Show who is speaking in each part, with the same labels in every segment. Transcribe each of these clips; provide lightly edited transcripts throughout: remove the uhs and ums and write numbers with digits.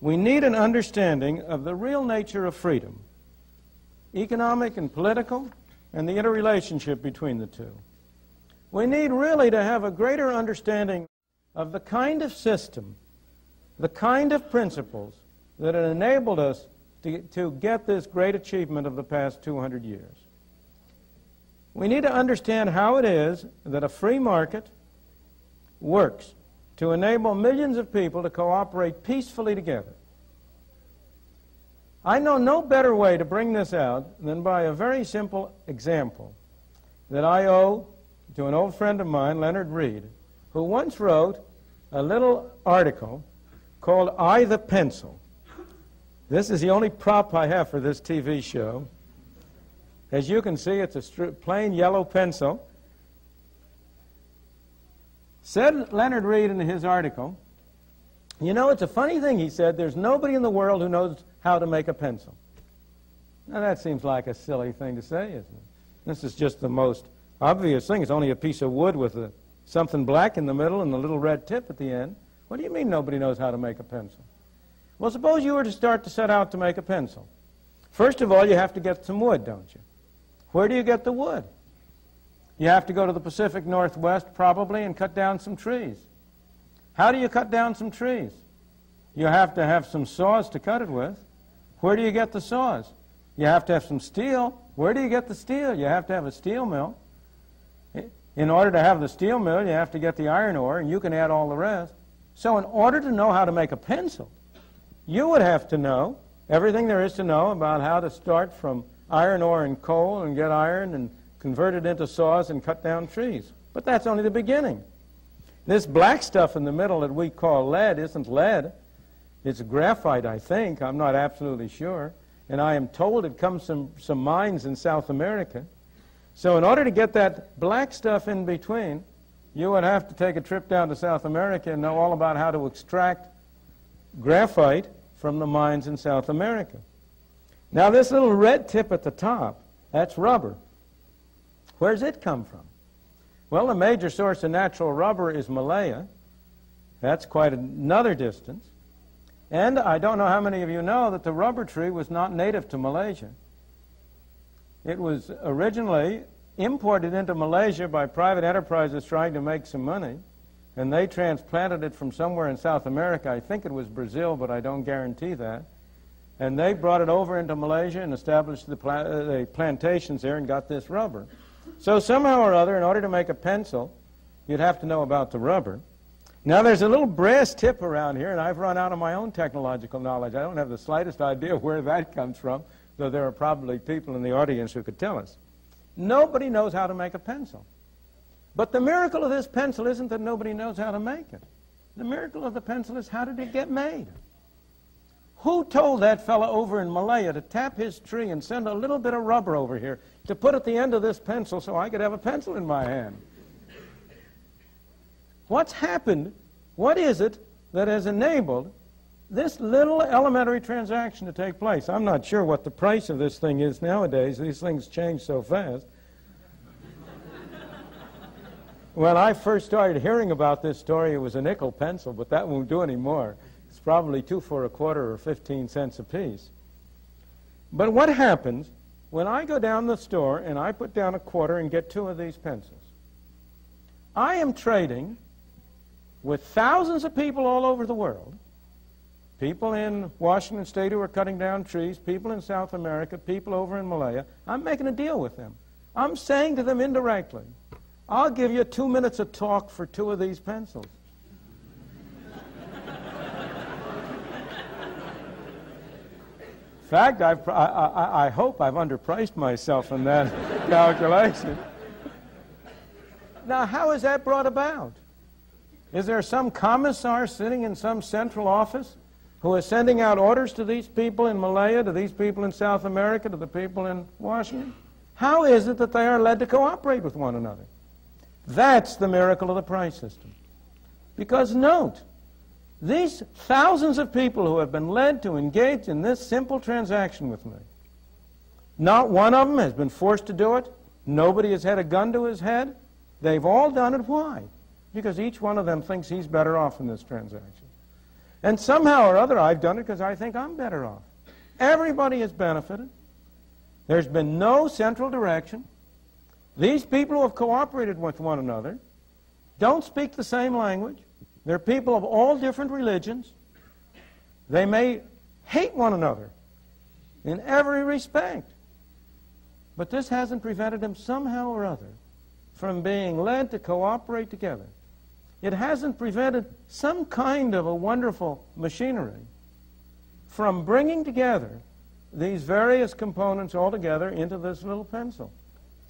Speaker 1: We need an understanding of the real nature of freedom, economic and political, and the interrelationship between the two. We need really to have a greater understanding of the kind of system, the kind of principles that have enabled us to get this great achievement of the past 200 years. We need to understand how it is that a free market works to enable millions of people to cooperate peacefully together. I know no better way to bring this out than by a very simple example that I owe to an old friend of mine, Leonard Reed, who once wrote a little article called "I the Pencil." This is the only prop I have for this TV show. As you can see, it's a plain yellow pencil. Said Leonard Reed in his article, you know, it's a funny thing, he said, there's nobody in the world who knows how to make a pencil. Now that seems like a silly thing to say, isn't it? This is just the most obvious thing. It's only a piece of wood with something black in the middle and a little red tip at the end. What do you mean nobody knows how to make a pencil? Well, suppose you were to start to set out to make a pencil. First of all, you have to get some wood, don't you? Where do you get the wood? You have to go to the Pacific Northwest, probably, and cut down some trees. How do you cut down some trees? You have to have some saws to cut it with. Where do you get the saws? You have to have some steel. Where do you get the steel? You have to have a steel mill. In order to have the steel mill, you have to get the iron ore, and you can add all the rest. So in order to know how to make a pencil, you would have to know everything there is to know about how to start from iron ore and coal and get iron and convert it into saws and cut down trees. But that's only the beginning. This black stuff in the middle that we call lead isn't lead. It's graphite, I think. I'm not absolutely sure. And I am told it comes from some mines in South America. So in order to get that black stuff in between, you would have to take a trip down to South America and know all about how to extract graphite from the mines in South America. Now this little red tip at the top, that's rubber. Where's it come from? Well, the major source of natural rubber is Malaya. That's quite another distance. And I don't know how many of you know that the rubber tree was not native to Malaysia. It was originally imported into Malaysia by private enterprises trying to make some money, and they transplanted it from somewhere in South America. I think it was Brazil, but I don't guarantee that. And they brought it over into Malaysia and established the plantations there and got this rubber. So somehow or other, in order to make a pencil, you'd have to know about the rubber. Now there's a little brass tip around here, and I've run out of my own technological knowledge. I don't have the slightest idea where that comes from, though there are probably people in the audience who could tell us. Nobody knows how to make a pencil. But the miracle of this pencil isn't that nobody knows how to make it. The miracle of the pencil is, how did it get made? Who told that fellow over in Malaya to tap his tree and send a little bit of rubber over here to put at the end of this pencil so I could have a pencil in my hand? What's happened? What is it that has enabled this little elementary transaction to take place? I'm not sure what the price of this thing is nowadays. These things change so fast. When I first started hearing about this story, it was a nickel pencil, but that won't do anymore. It's probably 2 for a quarter or 15 cents apiece. But what happens when I go down the store and I put down a quarter and get 2 of these pencils? I am trading with thousands of people all over the world, people in Washington State who are cutting down trees, people in South America, people over in Malaya. I'm making a deal with them. I'm saying to them indirectly, I'll give you 2 minutes of talk for 2 of these pencils. In fact, I hope I've underpriced myself in that calculation. Now, how is that brought about? Is there some commissar sitting in some central office who is sending out orders to these people in Malaya, to these people in South America, to the people in Washington? How is it that they are led to cooperate with one another? That's the miracle of the price system. Because note, these thousands of people who have been led to engage in this simple transaction with me, not one of them has been forced to do it. Nobody has had a gun to his head. They've all done it. Why? Because each one of them thinks he's better off in this transaction. And somehow or other, I've done it because I think I'm better off. Everybody has benefited. There's been no central direction. These people who have cooperated with one another don't speak the same language. They're people of all different religions. They may hate one another in every respect. But this hasn't prevented them somehow or other from being led to cooperate together. It hasn't prevented some kind of a wonderful machinery from bringing together these various components all together into this little pencil.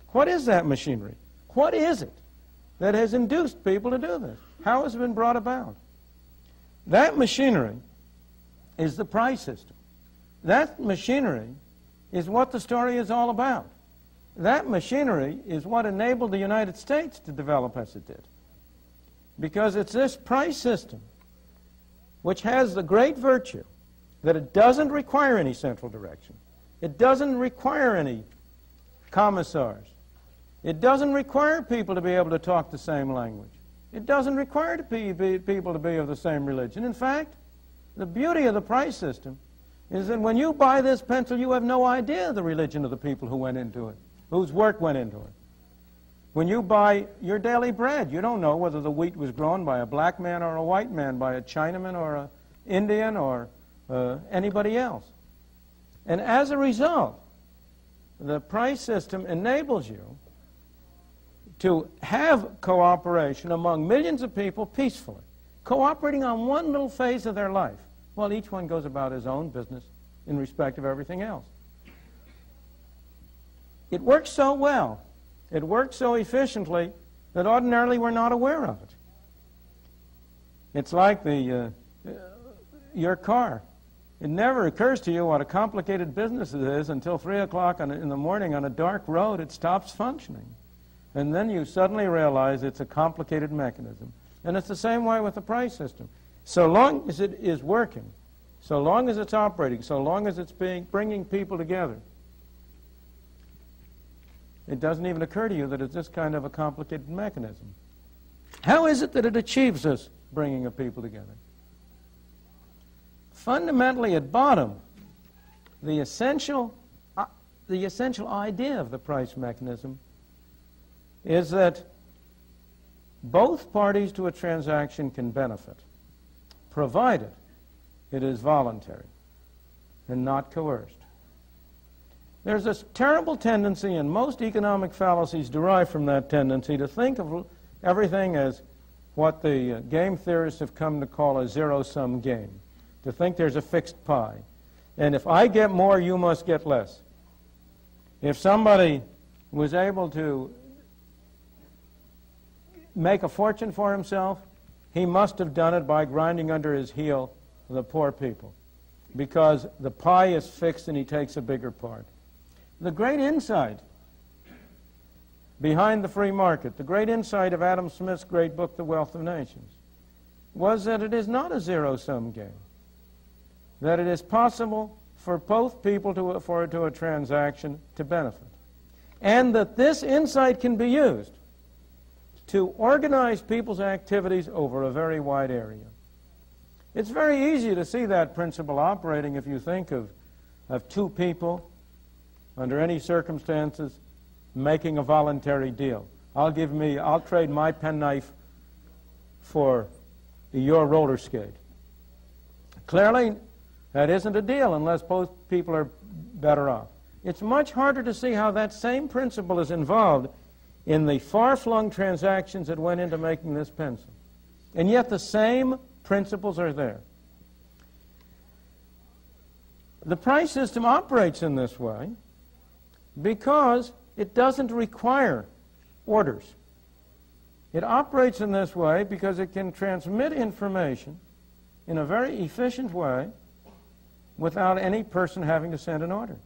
Speaker 1: What is that machinery? What is it that has induced people to do this? How has it been brought about? That machinery is the price system. That machinery is what the story is all about. That machinery is what enabled the United States to develop as it did. Because it's this price system which has the great virtue that it doesn't require any central direction. It doesn't require any commissars. It doesn't require people to be able to talk the same language. It doesn't require people to be of the same religion. In fact, the beauty of the price system is that when you buy this pencil, you have no idea the religion of the people who went into it, whose work went into it. When you buy your daily bread, you don't know whether the wheat was grown by a black man or a white man, by a Chinaman or an Indian or anybody else. And as a result, the price system enables you to have cooperation among millions of people peacefully, cooperating on one little phase of their life, while each one goes about his own business in respect of everything else. It works so well, it works so efficiently, that ordinarily we're not aware of it. It's like your car. It never occurs to you what a complicated business it is until 3 o'clock in the morning on a dark road it stops functioning. And then you suddenly realize it's a complicated mechanism. And it's the same way with the price system. So long as it is working, so long as it's operating, so long as it's bringing people together, it doesn't even occur to you that it's this kind of a complicated mechanism. How is it that it achieves this bringing of people together? Fundamentally, at bottom, the essential idea of the price mechanism is that both parties to a transaction can benefit, provided it is voluntary and not coerced. There's this terrible tendency, and most economic fallacies derive from that tendency, to think of everything as what the game theorists have come to call a zero-sum game, to think there's a fixed pie. And if I get more, you must get less. If somebody was able to make a fortune for himself, he must have done it by grinding under his heel the poor people, because the pie is fixed and he takes a bigger part. The great insight behind the free market, the great insight of Adam Smith's great book, The Wealth of Nations, was that it is not a zero-sum game, that it is possible for both people to a transaction to benefit, and that this insight can be used to organize people's activities over a very wide area. It's very easy to see that principle operating if you think of two people under any circumstances making a voluntary deal. I'll trade my penknife for your roller skate. Clearly, that isn't a deal unless both people are better off. It's much harder to see how that same principle is involved in the far-flung transactions that went into making this pencil. And yet the same principles are there. The price system operates in this way because it doesn't require orders. It operates in this way because it can transmit information in a very efficient way without any person having to send an order.